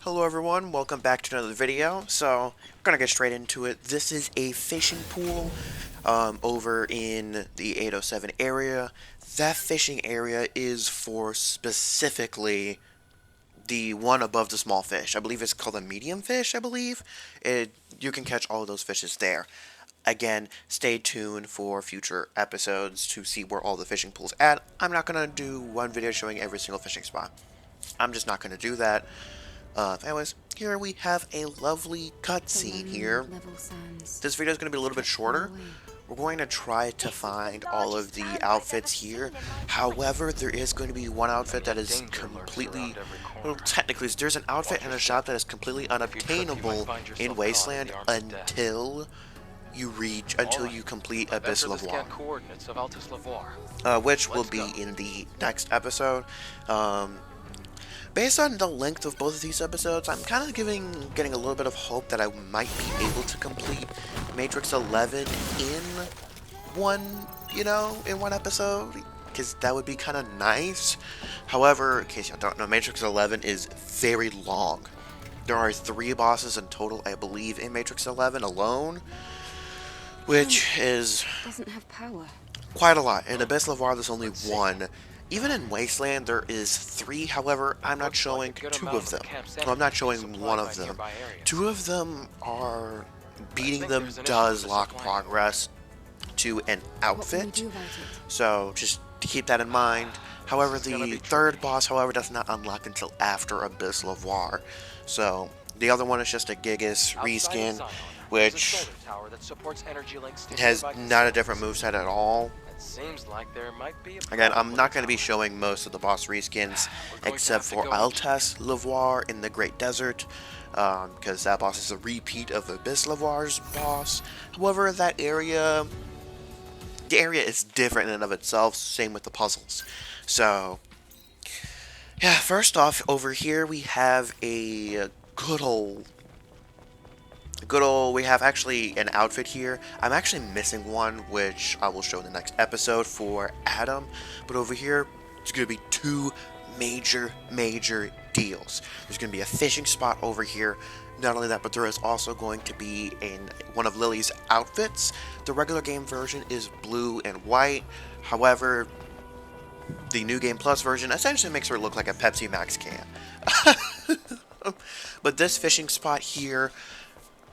Hello everyone, welcome back to another video. So, we're gonna get straight into it. This is a fishing pool over in the 807 area. That fishing area is for specifically the one above the small fish. I believe it's called a medium fish, I believe. You can catch all of those fishes there. Again, stay tuned for future episodes to see where all the fishing pools at. I'm not gonna do one video showing every single fishing spot. I'm just not gonna do that. Anyways, here we have a lovely cutscene here. This video is going to be a little bit shorter. We're going to try to find all of the outfits here. However, there is going to be one outfit that is completely, well, technically, there's an outfit in a shop that is completely unobtainable in Wasteland until you complete Abyss Lavoir, which will be in the next episode. Based on the length of both of these episodes, I'm kind of getting a little bit of hope that I might be able to complete Matrix 11 in one episode, because that would be kind of nice. However, in case you don't know, Matrix 11 is very long. There are 3 bosses in total, I believe, in Matrix 11 alone, which is doesn't have power. Quite a lot. In Abyss Lavoir, there's only 1. Even in Wasteland, there is 3, however, I'm not showing 2 of them. Well, I'm not showing 1 of them. 2 of them are... Beating them does lock progress to an outfit, so just to keep that in mind. However, the 3rd boss, however, does not unlock until after Abyss Lavoir. So, the other one is just a Gigas reskin, which has not a different moveset at all. Seems like there might be Again, I'm not going to be showing most of the boss reskins except for Altas Lavoir in the Great Desert, because that boss is a repeat of Abyss Lavoir's boss. However, the area is different in and of itself, same with the puzzles. So, yeah, first off, over here we have a we have actually an outfit here. I'm actually missing one, which I will show in the next episode for Adam. But over here, it's going to be 2 major deals. There's going to be a fishing spot over here. Not only that, but there is also going to be one of Lily's outfits. The regular game version is blue and white. However, the New Game Plus version essentially makes her look like a Pepsi Max can. But this fishing spot here,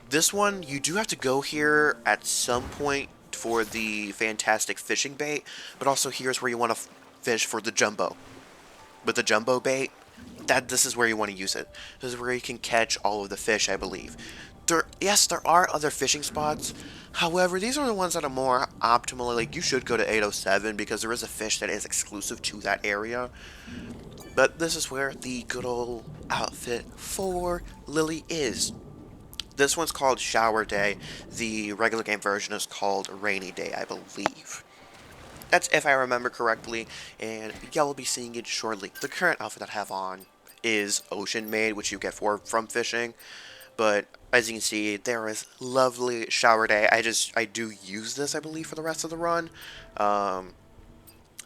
this one, you do have to go here at some point for the fantastic fishing bait, but also here's where you want to fish for the jumbo. With the jumbo bait, this is where you want to use it. This is where you can catch all of the fish, I believe. Yes, there are other fishing spots. However, these are the ones that are more optimal. Like, you should go to 807 because there is a fish that is exclusive to that area. But this is where the good old outfit for Lily is. This one's called Shower Day. The regular game version is called Rainy Day, I believe. That's if I remember correctly, and yeah, we'll be seeing it shortly. The current outfit that I have on is Ocean Made, which you get from fishing. But as you can see, there is lovely Shower Day. I do use this, I believe, for the rest of the run.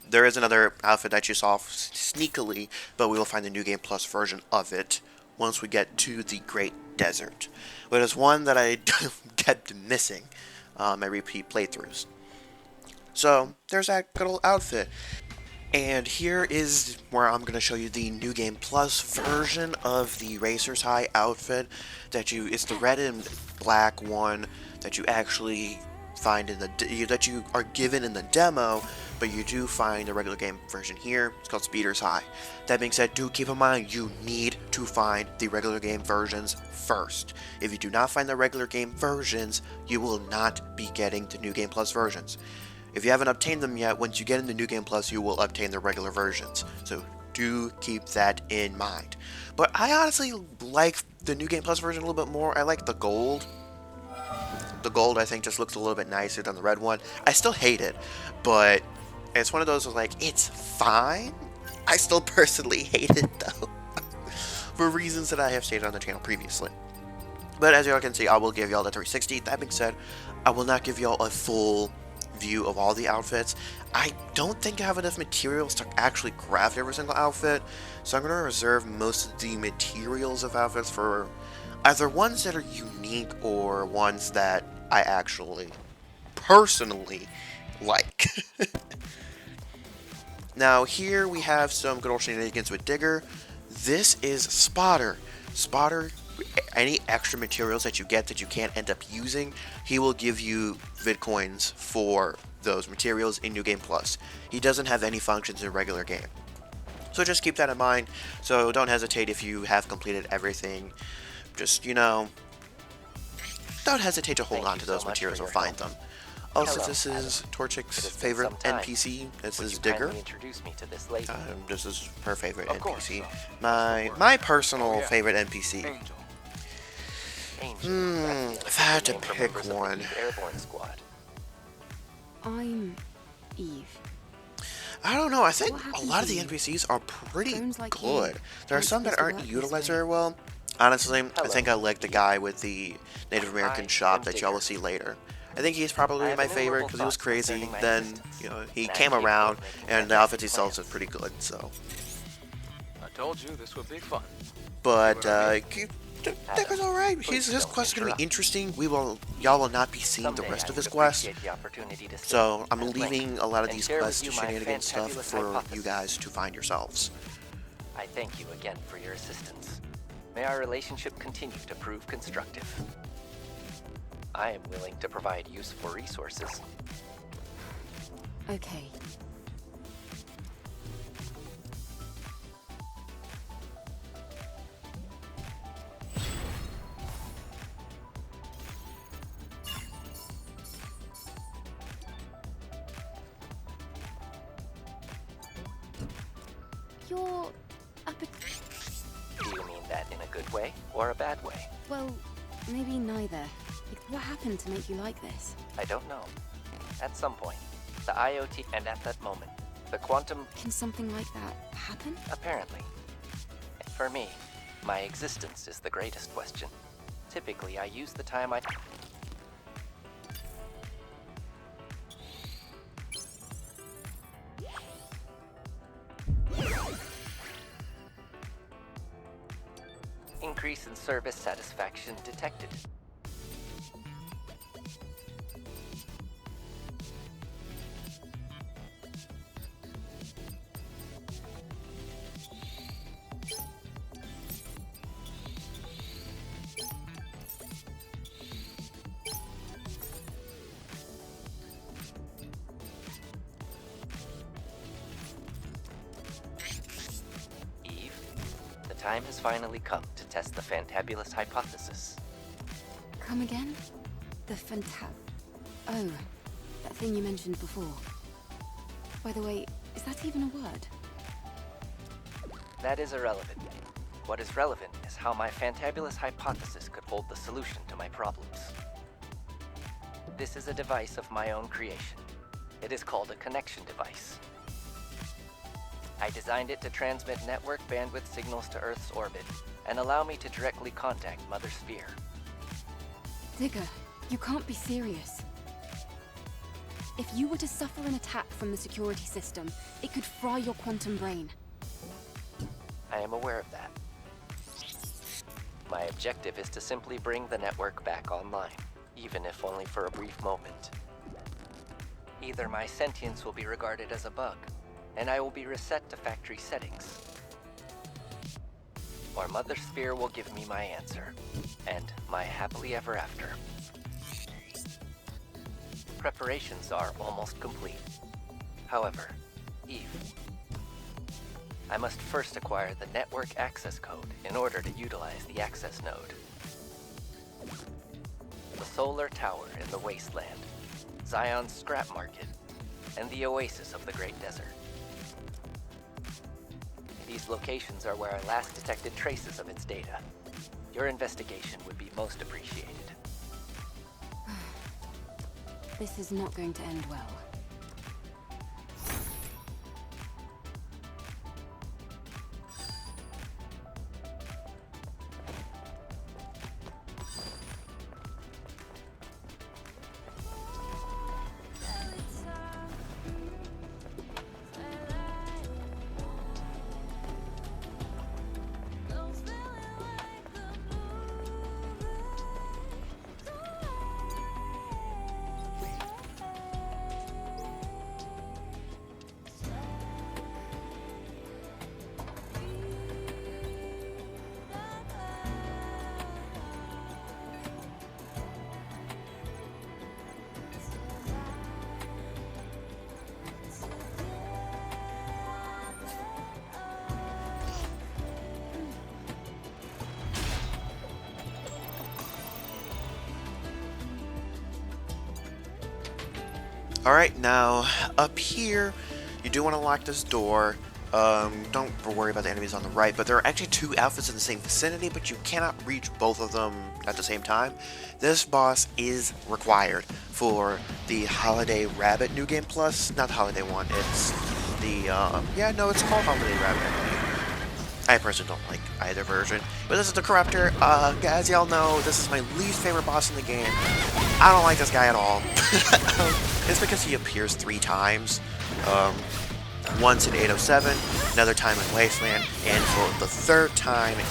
There is another outfit that you saw sneakily, but we will find the New Game Plus version of it once we get to the Great Desert. But it's one that I kept missing my repeat playthroughs. So, there's that good old outfit. And here is where I'm going to show you the New Game Plus version of the Racer's High outfit. It's the red and black one that you actually find that you are given in the demo, but you do find the regular game version here. It's called Speeder's High. That being said, do keep in mind you need to find the regular game versions first. If you do not find the regular game versions, you will not be getting the New Game Plus versions. If you haven't obtained them yet, once you get in the New Game Plus, you will obtain the regular versions. So do keep that in mind. But I honestly like the New Game Plus version a little bit more. I like the gold. The gold, I think, just looks a little bit nicer than the red one. I still hate it, but it's one of those where, like, it's fine. I still personally hate it, though, for reasons that I have stated on the channel previously. But as y'all can see, I will give y'all the 360. That being said, I will not give y'all a full view of all the outfits. I don't think I have enough materials to actually craft every single outfit, so I'm going to reserve most of the materials of outfits for either ones that are unique or ones that I actually personally like. Now here we have some good old shenanigans with Digger. This is Spotter. Spotter, any extra materials that you get that you can't end up using, he will give you Vidcoins for those materials in New Game Plus. He doesn't have any functions in regular game. So just keep that in mind. So don't hesitate if you have completed everything. Just, don't hesitate to hold Thank on you to so those much for materials or your find help. them. Also, Hello, this is Adam. Torchic's It has been favorite some time. NPC. This Would is you Digger. kindly introduce me to this lady? This is her favorite Of course, NPC. so. My personal Oh, yeah. favorite NPC. Angel. Angel. If I had to That's the pick members of the one. Eve Airborne Squad. I'm Eve. I don't know. I think What a happened lot of to the you? NPCs are pretty Drones like good. you There are aren't some that supposed to aren't work this utilized way. very well. Honestly, I Hello, think I like the Eve. guy with the Native American I shop am that y'all will Digger. see later. I think he's I probably have my innumerable favorite because he was thoughts crazy. concerning my Then, existence, he and I came am capable around, of making and the fantastic outfits he sells are plans. pretty good. So, I told you this would be fun. but See what I Digger's all right. please His don't quest is gonna interrupt. be interesting. Y'all will not be seeing the Someday rest I of would his quest. appreciate the opportunity to sit So I'm and leaving think a lot of and these share with quest you my shenanigans stuff fantabulous for you hypothesis. guys to find yourselves. I thank you again for your assistance. May our relationship continue to prove constructive. I am willing to provide useful resources. Okay. You're up a... Do you mean that in a good way or a bad way? Well, maybe neither. Like, what happened to make you like this? I don't know. At some point, the IoT, and at that moment, the quantum, Can something like that happen? apparently. For me, my existence is the greatest question. Typically, I use the time I... Increase in service satisfaction detected. Eve, the time has finally come to test the fantabulous hypothesis. Come again? The Oh, that thing you mentioned before. By the way, is that even a word? That is irrelevant. What is relevant is how my fantabulous hypothesis could hold the solution to my problems. This is a device of my own creation. It is called a connection device. I designed it to transmit network bandwidth signals to Earth's orbit and allow me to directly contact Mother Sphere. Digger, you can't be serious. If you were to suffer an attack from the security system, it could fry your quantum brain. I am aware of that. My objective is to simply bring the network back online, even if only for a brief moment. Either my sentience will be regarded as a bug, and I will be reset to factory settings, or Mother Sphere will give me my answer, and my happily ever after. Preparations are almost complete. However, Eve, I must first acquire the network access code in order to utilize the access node. The solar tower in the Wasteland, Zion's scrap market, and the oasis of the Great Desert. These locations are where I last detected traces of its data. Your investigation would be most appreciated. This is not going to end well. Alright, now, up here, you do want to lock this door. Don't worry about the enemies on the right, but there are actually two outfits in the same vicinity, but you cannot reach both of them at the same time. This boss is required for the Holiday Rabbit New Game Plus. Not the Holiday one, it's the, yeah, no, it's called Holiday Rabbit. I personally don't like either version, but this is the Corruptor. As y'all know, this is my least favorite boss in the game. I don't like this guy at all. It's because he appears 3 times. Once in 807, another time in Wasteland, and for the 3rd time in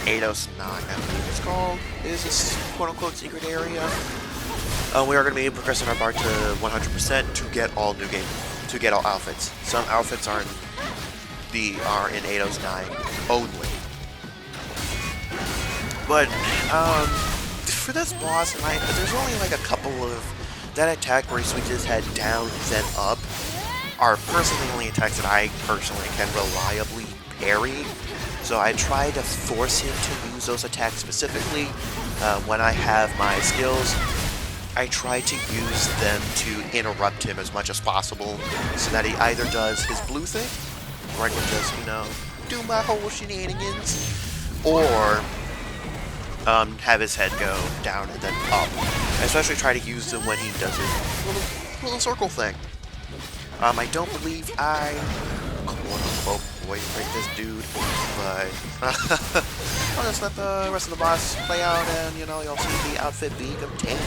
809, I believe it's called. It is this quote-unquote secret area. We are going to be progressing our bar to 100% to get all outfits. Some outfits are in 809 only. But for this boss, there's only like a couple of that attack where he switches his head down then up are personally the only attacks that I personally can reliably parry. So I try to force him to use those attacks specifically. When I have my skills, I try to use them to interrupt him as much as possible so that he either does his blue thing, or I can just, do my whole shenanigans, or have his head go down and then up. I especially try to use them when he does his little circle thing. I don't believe I quote-unquote break this dude, but I'll just let the rest of the boss play out and, you'll see the outfit being obtained.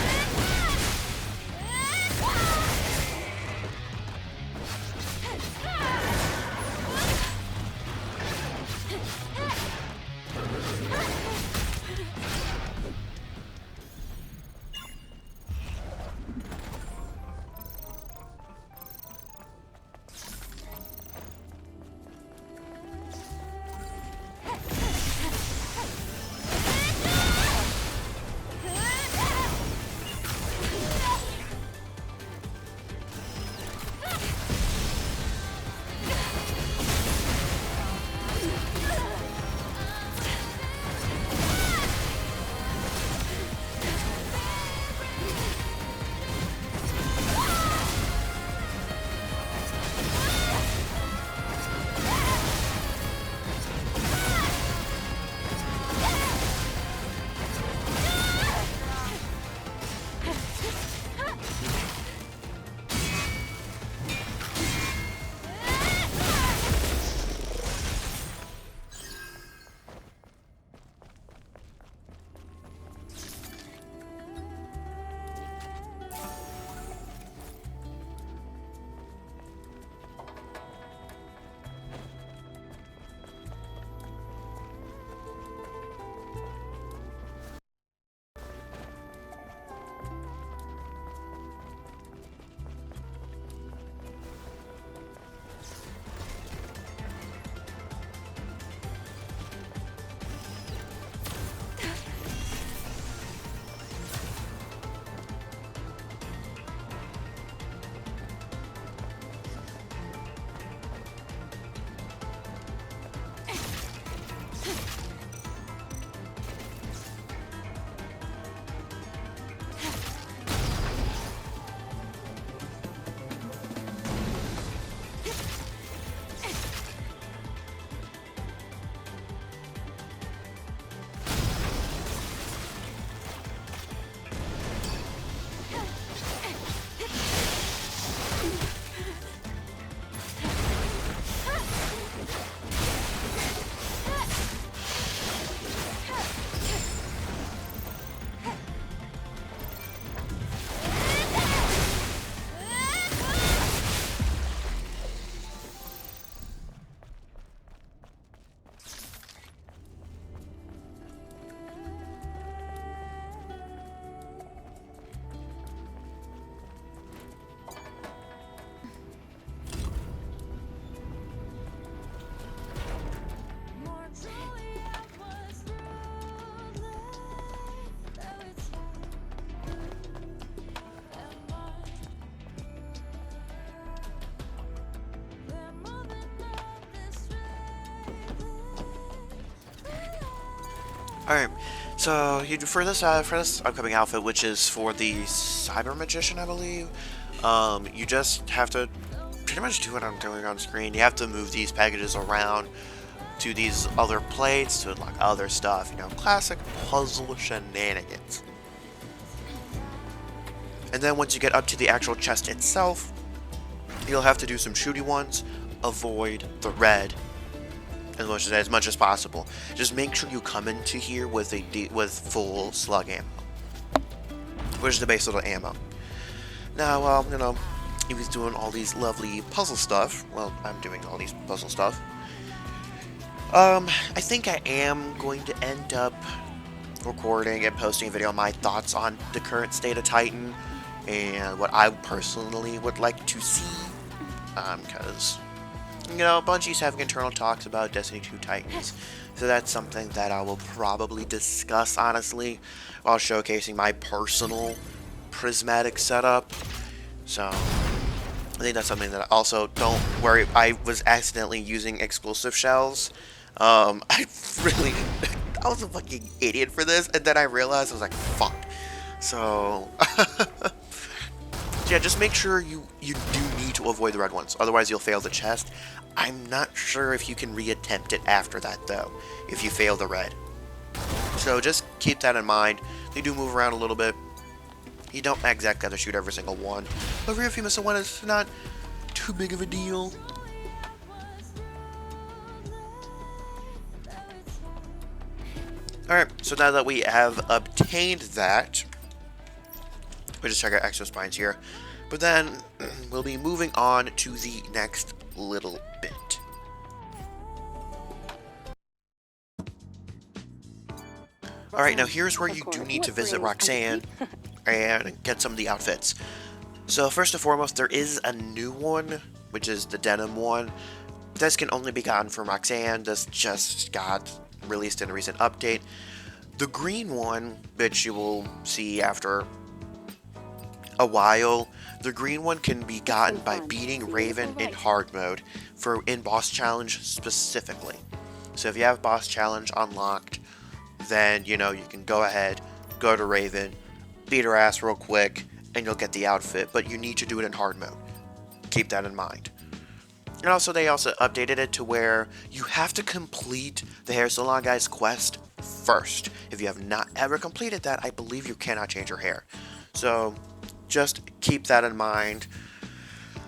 Alright, so for this upcoming outfit, which is for the Cyber Magician, I believe, you just have to pretty much do what I'm doing on screen. You have to move these packages around to these other plates to unlock other stuff, you know, classic puzzle shenanigans. And then once you get up to the actual chest itself, you'll have to do some shooty ones, avoid the red as much as possible. Just make sure you come into here with full slug ammo, which is the base little ammo. Now, you know, he was doing all these lovely puzzle stuff. Well, I'm doing all these puzzle stuff. I think I am going to end up recording and posting a video on my thoughts on the current state of Titan and what I personally would like to see. Because, you know, Bungie's having internal talks about Destiny 2 Titans, so that's something that I will probably discuss, honestly, while showcasing my personal prismatic setup. So, I think that's something that also, don't worry, I was accidentally using explosive shells. I was a fucking idiot for this, and then I realized, I was like, fuck. So, yeah, just make sure you do need to avoid the red ones, otherwise you'll fail the chest. I'm not sure if you can reattempt it after that, though, if you fail the red. So just keep that in mind. They do move around a little bit. You don't exactly have to shoot every single one, but if you miss a one, it's not too big of a deal. Alright, so now that we have obtained that, we'll just check our exo spines here. But then we'll be moving on to the next little bit. Alright, now here's where you do need to visit Roxanne and get some of the outfits. So first and foremost, there is a new one, which is the denim one. This can only be gotten from Roxanne. This just got released in a recent update. The green one, which you will see after a while, the green one can be gotten by beating Raven in hard mode in boss challenge specifically. So if you have boss challenge unlocked, then you know you can go ahead, go to Raven, beat her ass real quick, and you'll get the outfit. But you need to do it in hard mode. Keep that in mind. And also, they also updated it to where you have to complete the Hair Salon Guy's quest first. If you have not ever completed that, I believe you cannot change your hair. So just keep that in mind.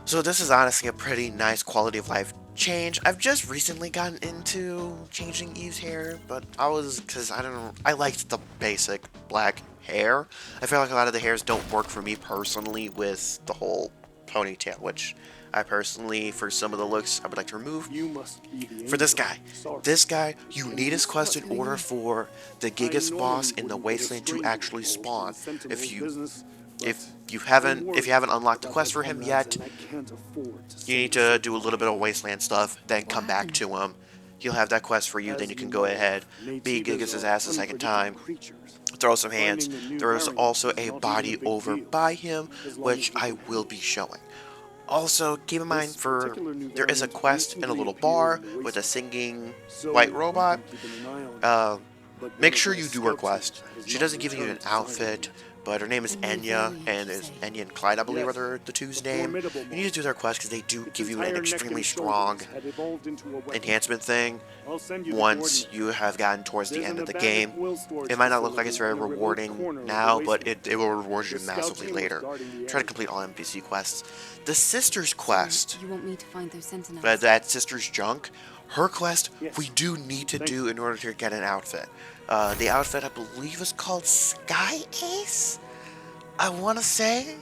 So this is honestly a pretty nice quality of life change. I've just recently gotten into changing Eve's hair, but because I liked the basic black hair. I feel like a lot of the hairs don't work for me personally with the whole ponytail, which I personally, for some of the looks, I would like to remove. For this guy, you need his quest in order for the Gigas boss in the Wasteland to actually spawn. If you haven't unlocked the quest for him yet, you need to do a little bit of Wasteland stuff, then come back to him. He'll have that quest for you, then you can go ahead, beat Gigas' ass a second time, throw some hands. There is also a body over by him, which I will be showing. Also, keep in mind, there is a quest in a little bar with a singing white robot. Make sure you do her quest. She doesn't give you an outfit, but her name is Enya, and it's Enya and Clyde, I believe, are the two's name. You need to do their quest because they do give you an extremely strong enhancement thing once you have gotten towards the end of the game. It might not look like it's very rewarding now, but it will reward you massively later. Try to complete all NPC quests. The Sister's quest, You want me to find those sentinels? that Sister's junk, her quest we do need to do in order to get an outfit. The outfit, I believe, is called Sky Ace. I want to say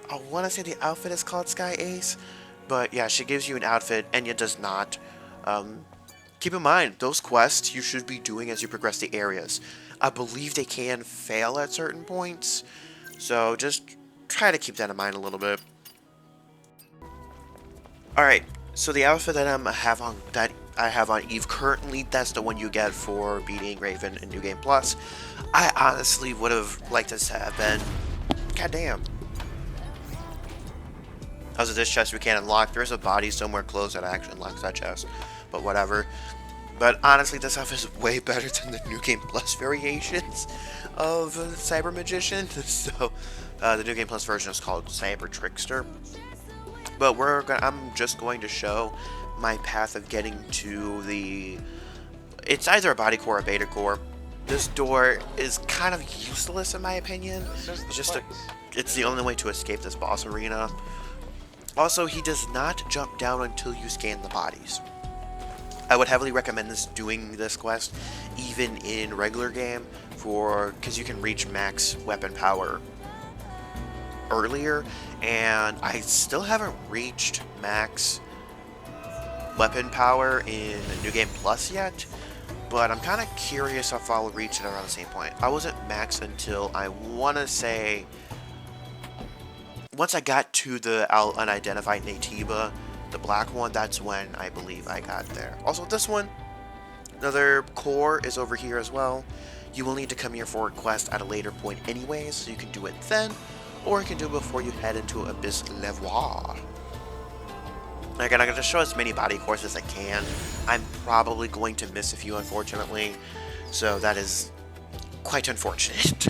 the outfit is called Sky Ace, but yeah, she gives you an outfit, Enya does not. Keep in mind, those quests you should be doing as you progress the areas. I believe they can fail at certain points, so just try to keep that in mind a little bit. Alright, so the outfit that I have on Eve currently, that's the one you get for beating Raven in New Game Plus. I honestly would have liked this to have been... Goddamn. Also, this chest we can't unlock. There's a body somewhere close that actually unlocks that chest. But whatever. But honestly, this stuff is way better than the New Game Plus variations of Cyber Magician. So, the New Game Plus version is called Cyber Trickster. But I'm just going to show my path of getting to the. It's either a body core or a beta core. This door is kind of useless in my opinion. This is the It's just place. it's the only way to escape this boss arena. Also, he does not jump down until you scan the bodies. I would heavily recommend doing this quest even in regular game because you can reach max weapon power earlier, and I still haven't reached max weapon power in New Game Plus yet, but I'm kind of curious if I'll reach it around the same point. I wasn't max until I want to say once I got to the unidentified Natiba, the black one, that's when I believe I got there. Also, this one, another core is over here as well. You will need to come here for a quest at a later point anyways, so you can do it then, or you can do it before you head into Abyss Levoir. Again, I'm going to show as many body cores as I can. I'm probably going to miss a few, unfortunately, so that is quite unfortunate.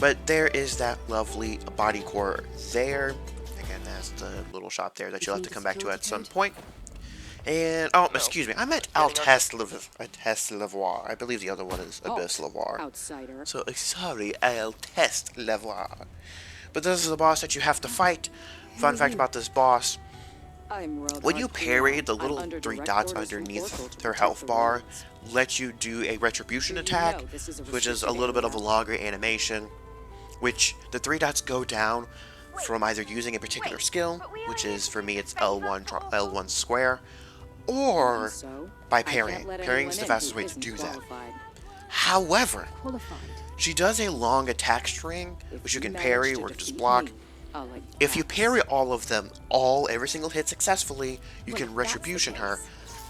But there is that lovely body core there. Again, that's the little shop there that you'll have to come back to at some point. And, oh, excuse me, I meant Abyss Levoir. I believe the other one is Abyss Levoir. Outsider. So, sorry, Abyss Levoir. But this is the boss that you have to fight. Fun fact about this boss. When you parry, the little 3 dots underneath their health bar let you do a retribution attack, which is a little bit of a longer animation, which the 3 dots go down from either using a particular skill, which is, for me, it's L1 square, or by parrying. Parrying is the fastest way to do that. However, she does a long attack string, which you can parry or just block. If you parry all of them, every single hit successfully, you can retribution her.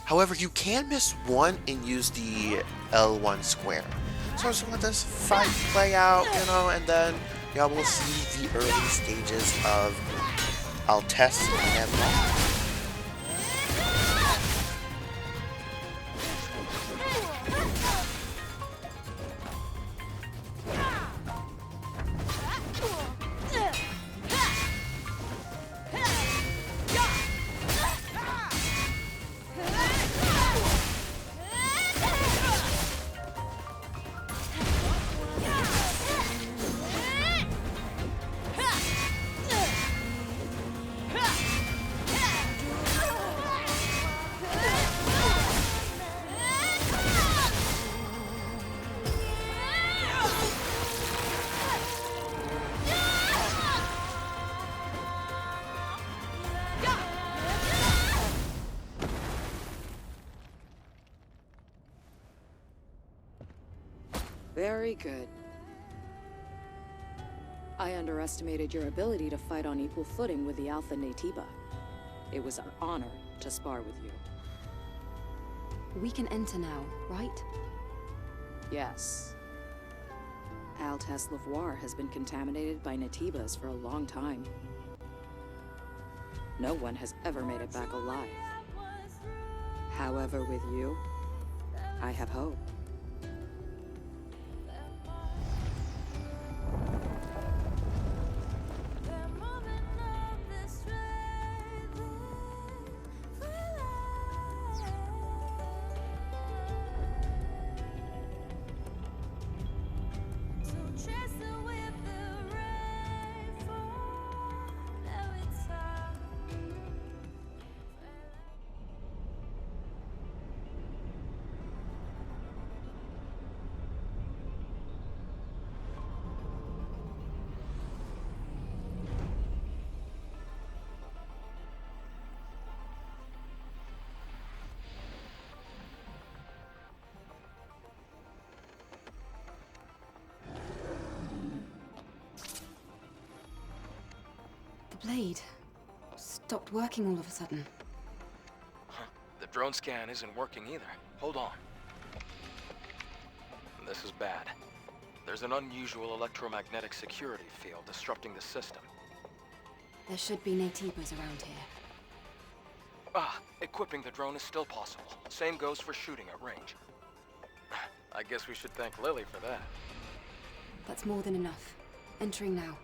However, you can miss one and use the L1 square. So just let this fight play out, and then y'all will see the early stages of Abyss Levoir. Very good. I underestimated your ability to fight on equal footing with the Alpha Natiba. It was an honor to spar with you. We can enter now, right? Yes. Abyss Levoir has been contaminated by Natibas for a long time. No one has ever made it back alive. However, with you, I have hope. The blade stopped working all of a sudden. Huh. The drone scan isn't working either. Hold on. This is bad. There's an unusual electromagnetic security field disrupting the system. There should be Natibas around here. Equipping the drone is still possible. Same goes for shooting at range. I guess we should thank Lily for that. That's more than enough. Entering now.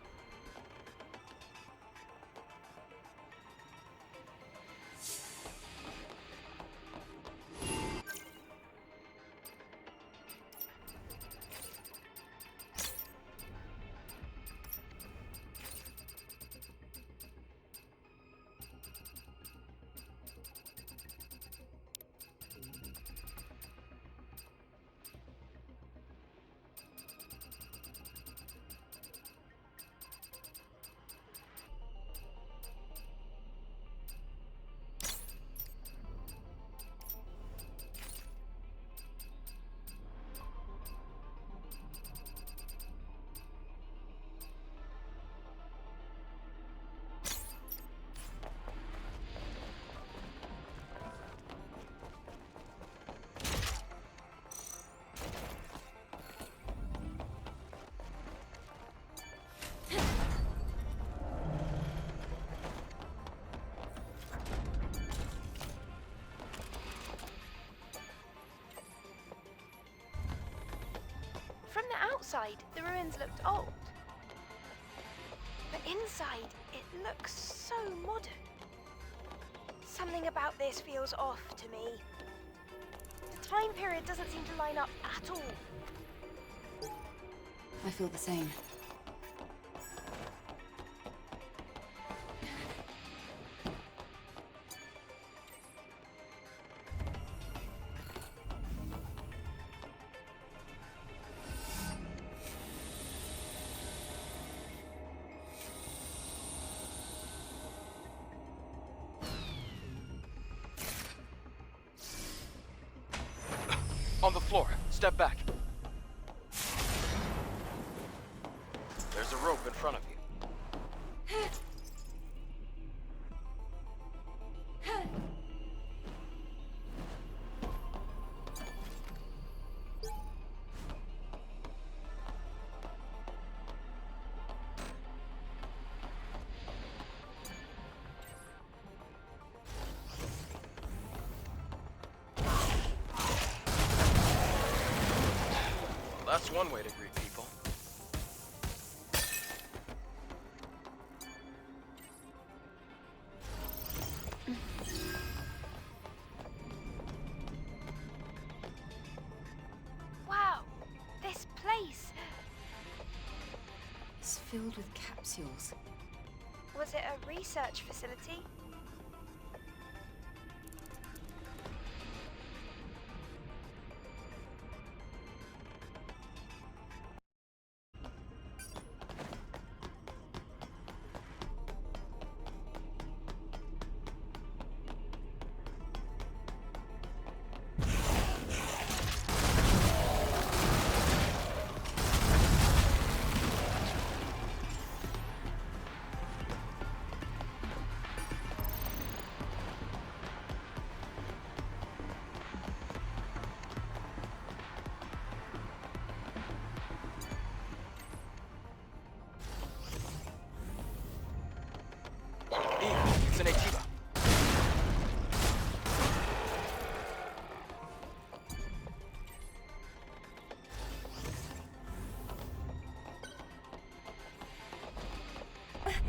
From the outside, the ruins looked old. But inside, it looks so modern. Something about this feels off to me. The time period doesn't seem to line up at all. I feel the same. On the floor. Step back. There's a rope in front of you. That's one way to greet people. Wow, this place. It's filled with capsules. Was it a research facility? It's an Atiba.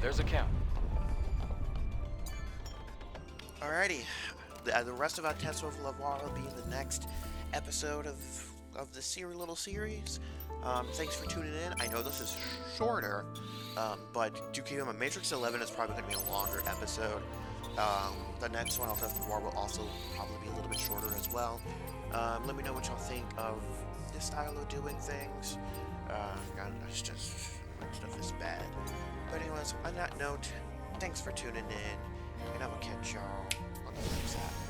There's a count. Alrighty, the rest of our Test of Lavoir will be in the next episode of the little series. Thanks for tuning in. I know this is shorter, but do keep in mind, Matrix 11 is probably going to be a longer episode. The next one, Test of Lavoir, will also probably be a little bit shorter as well. Let me know what y'all think of this style of doing things. It's just stuff is bad. But anyways, on that note, thanks for tuning in, and I will catch y'all on the next episode.